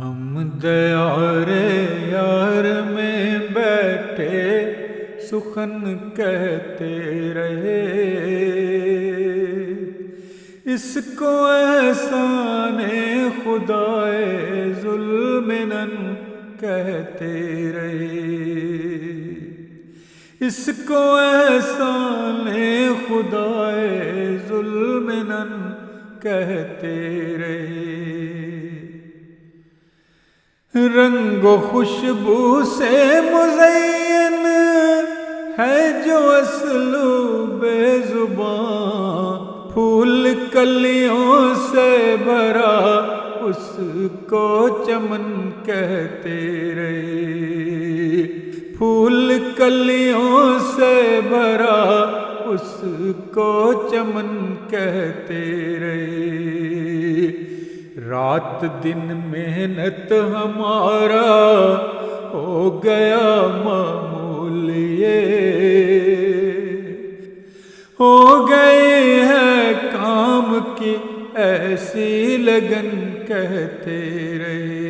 ہم دیار یار میں بیٹھے سخن کہتے رہے، اس کو احسان خدائے ذوالمنن کہتے رہے، اس کو احسان خدائے ذوالمنن کہتے رہے۔ رنگ و خوشبو سے مزین ہے جو اسلوب زباں، پھول کلیوں سے بھرا اس کو چمن کہتے رہے، پھول کلیوں سے بھرا اس کو چمن کہتے رہے۔ رات دن محنت ہمارا ہو گیا معمول، یہ ہو گئی ہے کام کی ایسی لگن کہتے رہے۔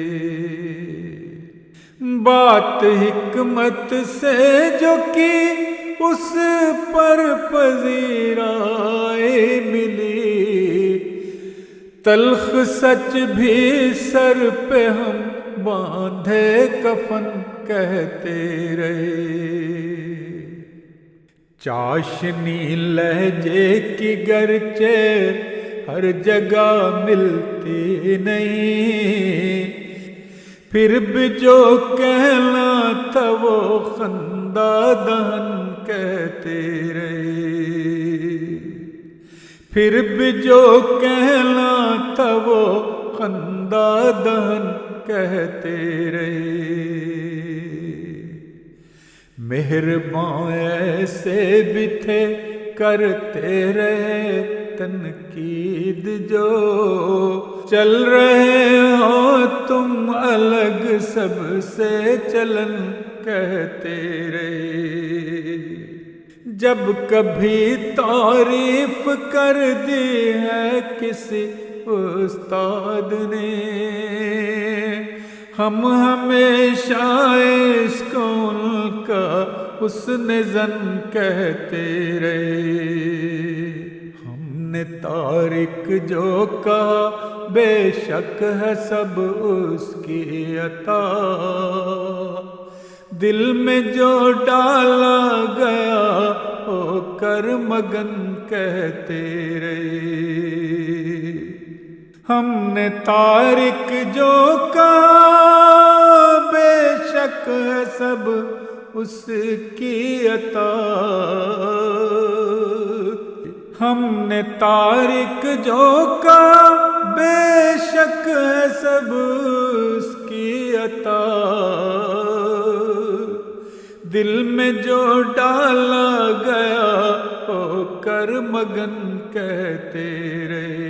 بات حکمت سے جو کی اس پر پذیرائی ملی، تلخ سچ بھی سر پہ ہم باندھے کفن کہتے رہے۔ چاشنی لہجے کی گرچہ ہر جگہ ملتی نہیں، پھر بھی جو کہنا تھا وہ خندہ دہن کہتے رہے، پھر بھی جو کہنا تھا وہ خندہ دہن کہتے رہے۔ مہرباں ایسے بھی تھے کرتے رہے تنقید، جو چل رہے ہو تم الگ سب سے چلن کہتے رہے۔ جب کبھی تعریف کر دی ہے کسی استاد نے، ہم ہمیشہ اس کو ان کا حسن زن کہتے رہے۔ ہم نے طارق جو کہا بے شک ہے سب اس کی عطا، دل میں جو ڈالا گیا ہو کر مگن کہتے رہے۔ ہم نے طارق جو کہا بے شک ہے سب اس کی عطا، ہم نے طارق جو کہا بے شک ہے سب اس کی عطا، دل میں جو ڈالا گیا ہو کر مگن کہتے رہے۔